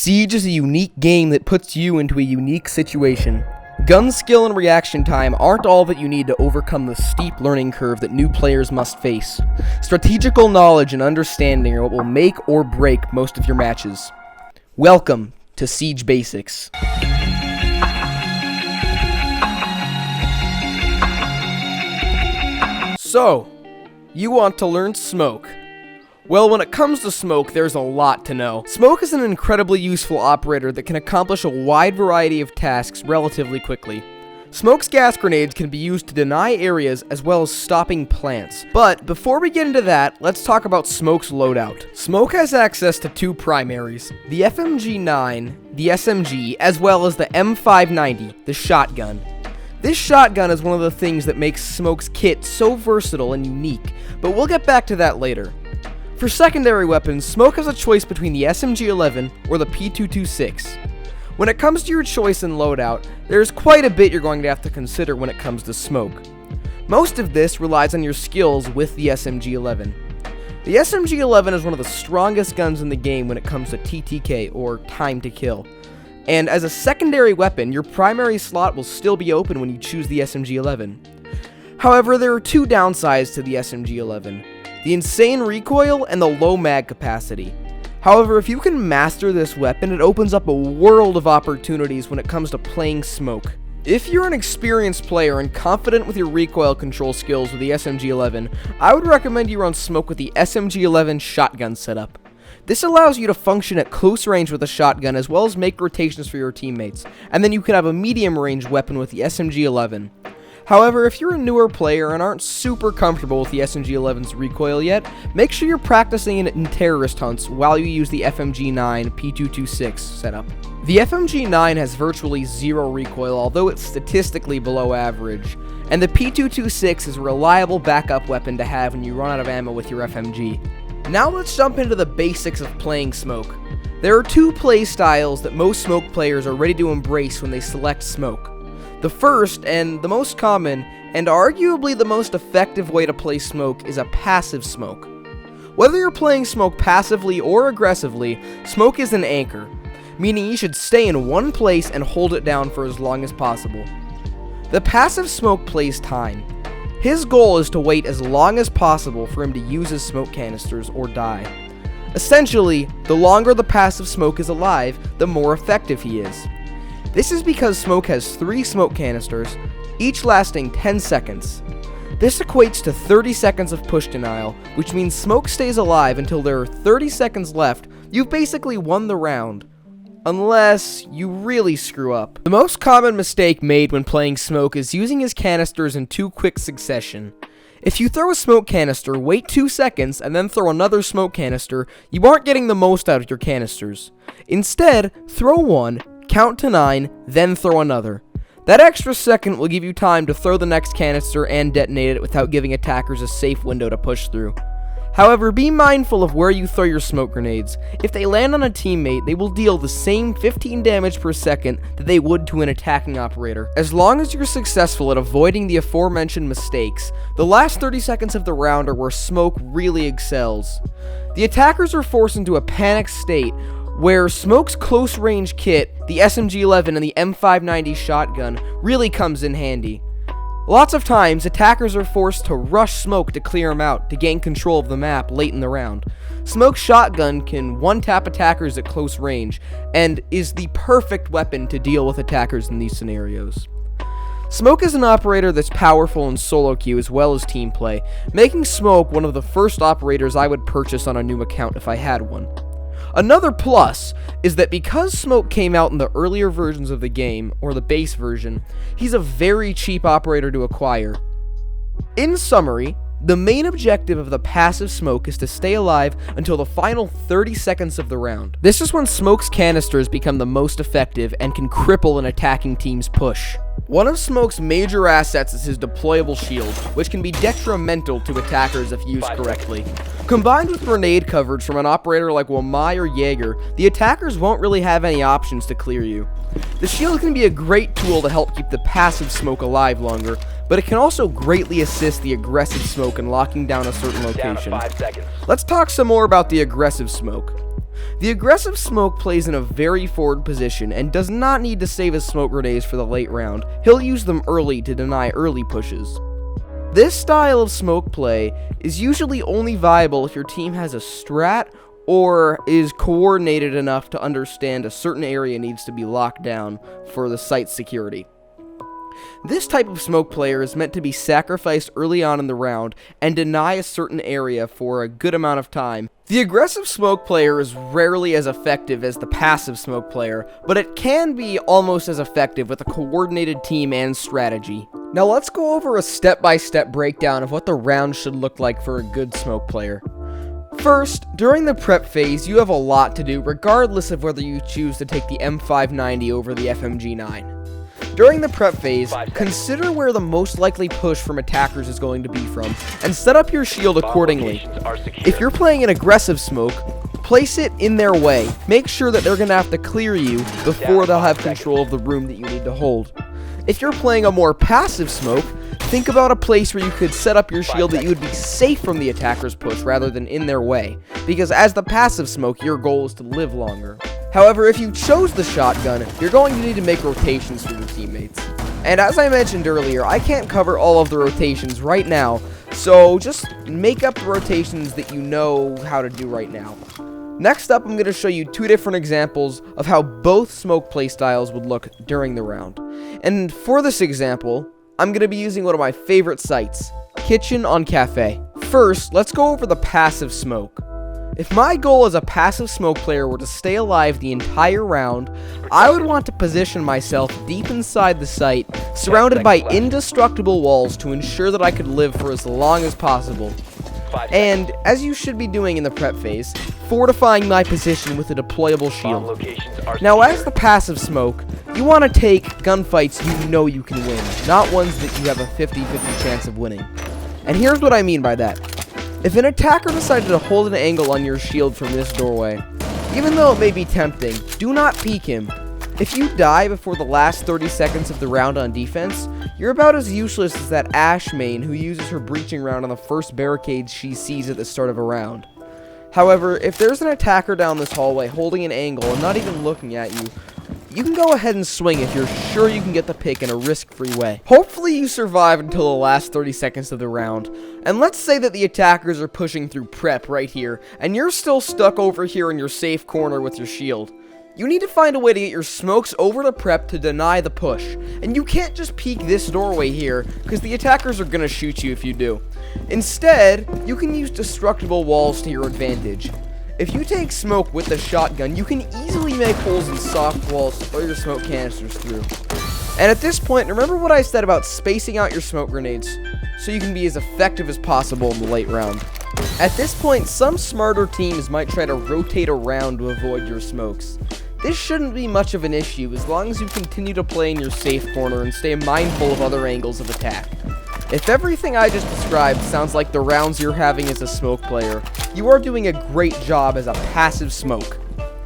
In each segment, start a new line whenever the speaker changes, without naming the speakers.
Siege is a unique game that puts you into a unique situation. Gun skill and reaction time aren't all that you need to overcome the steep learning curve that new players must face. Strategical knowledge and understanding are what will make or break most of your matches. Welcome to Siege Basics. So, you want to learn smoke. Well, when it comes to smoke, there's a lot to know. Smoke is an incredibly useful operator that can accomplish a wide variety of tasks relatively quickly. Smoke's gas grenades can be used to deny areas as well as stopping plants. But before we get into that, let's talk about Smoke's loadout. Smoke has access to two primaries, the FMG-9, the SMG, as well as the M590, the shotgun. This shotgun is one of the things that makes Smoke's kit so versatile and unique, but we'll get back to that later. For secondary weapons, Smoke has a choice between the SMG-11 or the P226. When it comes to your choice in loadout, there's quite a bit you're going to have to consider when it comes to Smoke. Most of this relies on your skills with the SMG-11. The SMG-11 is one of the strongest guns in the game when it comes to TTK, or time to kill. And as a secondary weapon, your primary slot will still be open when you choose the SMG-11. However, there are two downsides to the SMG-11. The insane recoil and the low mag capacity. However, if you can master this weapon, it opens up a world of opportunities when it comes to playing Smoke. If you're an experienced player and confident with your recoil control skills with the SMG-11, I would recommend you run Smoke with the SMG-11 shotgun setup. This allows you to function at close range with a shotgun as well as make rotations for your teammates, and then you can have a medium range weapon with the SMG-11. However, if you're a newer player and aren't super comfortable with the SMG-11's recoil yet, make sure you're practicing it in terrorist hunts while you use the FMG-9 P226 setup. The FMG-9 has virtually zero recoil, although it's statistically below average, and the P226 is a reliable backup weapon to have when you run out of ammo with your FMG. Now let's jump into the basics of playing Smoke. There are two play styles that most Smoke players are ready to embrace when they select Smoke. The first, and the most common, and arguably the most effective way to play Smoke is a passive Smoke. Whether you're playing Smoke passively or aggressively, Smoke is an anchor, meaning you should stay in one place and hold it down for as long as possible. The passive Smoke plays time. His goal is to wait as long as possible for him to use his smoke canisters or die. Essentially, the longer the passive Smoke is alive, the more effective he is. This is because Smoke has 3 smoke canisters, each lasting 10 seconds. This equates to 30 seconds of push denial, which means Smoke stays alive until there are 30 seconds left. You've basically won the round. Unless you really screw up. The most common mistake made when playing Smoke is using his canisters in too quick succession. If you throw a smoke canister, wait 2 seconds, and then throw another smoke canister, you aren't getting the most out of your canisters. Instead, throw one, count to 9, then throw another. That extra second will give you time to throw the next canister and detonate it without giving attackers a safe window to push through. However, be mindful of where you throw your smoke grenades. If they land on a teammate, they will deal the same 15 damage per second that they would to an attacking operator. As long as you're successful at avoiding the aforementioned mistakes, the last 30 seconds of the round are where Smoke really excels. The attackers are forced into a panic state where Smoke's close range kit, the SMG-11 and the M590 shotgun, really comes in handy. Lots of times, attackers are forced to rush Smoke to clear him out to gain control of the map late in the round. Smoke's shotgun can one-tap attackers at close range, and is the perfect weapon to deal with attackers in these scenarios. Smoke is an operator that's powerful in solo queue as well as team play, making Smoke one of the first operators I would purchase on a new account if I had one. Another plus is that because Smoke came out in the earlier versions of the game, or the base version, he's a very cheap operator to acquire. In summary, the main objective of the passive Smoke is to stay alive until the final 30 seconds of the round. This is when Smoke's canisters become the most effective and can cripple an attacking team's push. One of Smoke's major assets is his deployable shield, which can be detrimental to attackers if used correctly. Combined with grenade coverage from an operator like Wamai or Jaeger, the attackers won't really have any options to clear you. The shield can be a great tool to help keep the passive Smoke alive longer, but it can also greatly assist the aggressive Smoke in locking down a certain location. Let's talk some more about the aggressive Smoke. The aggressive smoke plays in a very forward position and does not need to save his smoke grenades for the late round. He'll use them early to deny early pushes. This style of smoke play is usually only viable if your team has a strat or is coordinated enough to understand a certain area needs to be locked down for the site's security. This type of smoke player is meant to be sacrificed early on in the round and deny a certain area for a good amount of time. The aggressive smoke player is rarely as effective as the passive smoke player, but it can be almost as effective with a coordinated team and strategy. Now let's go over a step-by-step breakdown of what the round should look like for a good smoke player. First, during the prep phase, you have a lot to do regardless of whether you choose to take the M590 over the FMG9. During the prep phase, consider where the most likely push from attackers is going to be from, and set up your shield accordingly. If you're playing an aggressive smoke, place it in their way. Make sure that they're going to have to clear you before they'll have control of the room that you need to hold. If you're playing a more passive smoke, think about a place where you could set up your shield that you would be safe from the attacker's push rather than in their way, because as the passive smoke, your goal is to live longer. However, if you chose the shotgun, you're going to need to make rotations for your teammates. And as I mentioned earlier, I can't cover all of the rotations right now, so just make up the rotations that you know how to do right now. Next up, I'm going to show you two different examples of how both smoke playstyles would look during the round. And for this example, I'm going to be using one of my favorite sites, Kitchen on Cafe. First, let's go over the passive smoke. If my goal as a passive smoke player were to stay alive the entire round, I would want to position myself deep inside the site, surrounded by indestructible walls to ensure that I could live for as long as possible. And, as you should be doing in the prep phase, fortifying my position with a deployable shield. Now, as the passive smoke, you want to take gunfights you know you can win, not ones that you have a 50-50 chance of winning. And here's what I mean by that. If an attacker decided to hold an angle on your shield from this doorway, even though it may be tempting, do not peek him. If you die before the last 30 seconds of the round on defense, you're about as useless as that Ashe main who uses her breaching round on the first barricade she sees at the start of a round. However, if there's an attacker down this hallway holding an angle and not even looking at you, you can go ahead and swing if you're sure you can get the pick in a risk-free way. Hopefully you survive until the last 30 seconds of the round. And let's say that the attackers are pushing through prep right here, and you're still stuck over here in your safe corner with your shield. You need to find a way to get your smokes over to prep to deny the push. And you can't just peek this doorway here, because the attackers are going to shoot you if you do. Instead, you can use destructible walls to your advantage. If you take smoke with the shotgun, you can easily make holes in soft walls to throw your smoke canisters through. And at this point, remember what I said about spacing out your smoke grenades so you can be as effective as possible in the late round. At this point, some smarter teams might try to rotate around to avoid your smokes. This shouldn't be much of an issue as long as you continue to play in your safe corner and stay mindful of other angles of attack. If everything I just described sounds like the rounds you're having as a smoke player, you are doing a great job as a passive smoke.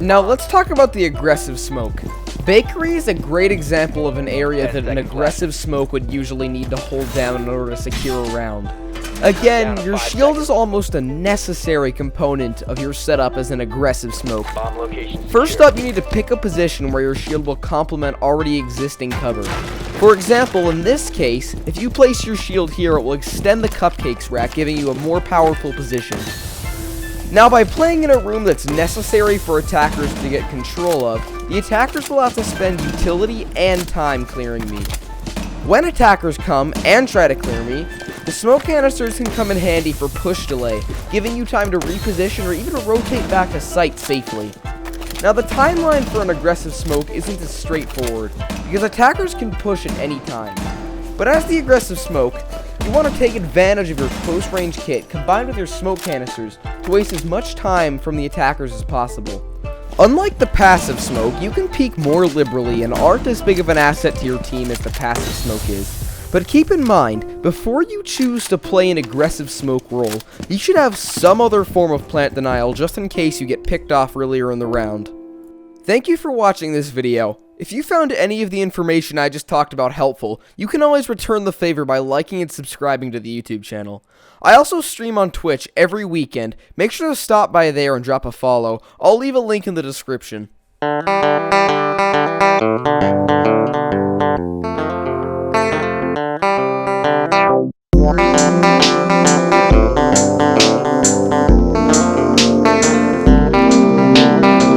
Now let's talk about the aggressive smoke. Bakery is a great example of an area that an aggressive smoke would usually need to hold down in order to secure a round. Again, your shield is almost a necessary component of your setup as an aggressive smoke. First up, you need to pick a position where your shield will complement already existing cover. For example, in this case, if you place your shield here, it will extend the cupcakes rack, giving you a more powerful position. Now, by playing in a room that's necessary for attackers to get control of, the attackers will have to spend utility and time clearing me. When attackers come and try to clear me, the smoke canisters can come in handy for push delay, giving you time to reposition or even to rotate back to site safely. Now, the timeline for an aggressive smoke isn't as straightforward, because attackers can push at any time. But as the aggressive smoke, you want to take advantage of your close-range kit combined with your smoke canisters to waste as much time from the attackers as possible. Unlike the passive smoke, you can peek more liberally and aren't as big of an asset to your team as the passive smoke is. But keep in mind, before you choose to play an aggressive smoke role, you should have some other form of plant denial just in case you get picked off earlier in the round. Thank you for watching this video. If you found any of the information I just talked about helpful, you can always return the favor by liking and subscribing to the YouTube channel. I also stream on Twitch every weekend. Make sure to stop by there and drop a follow. I'll leave a link in the description.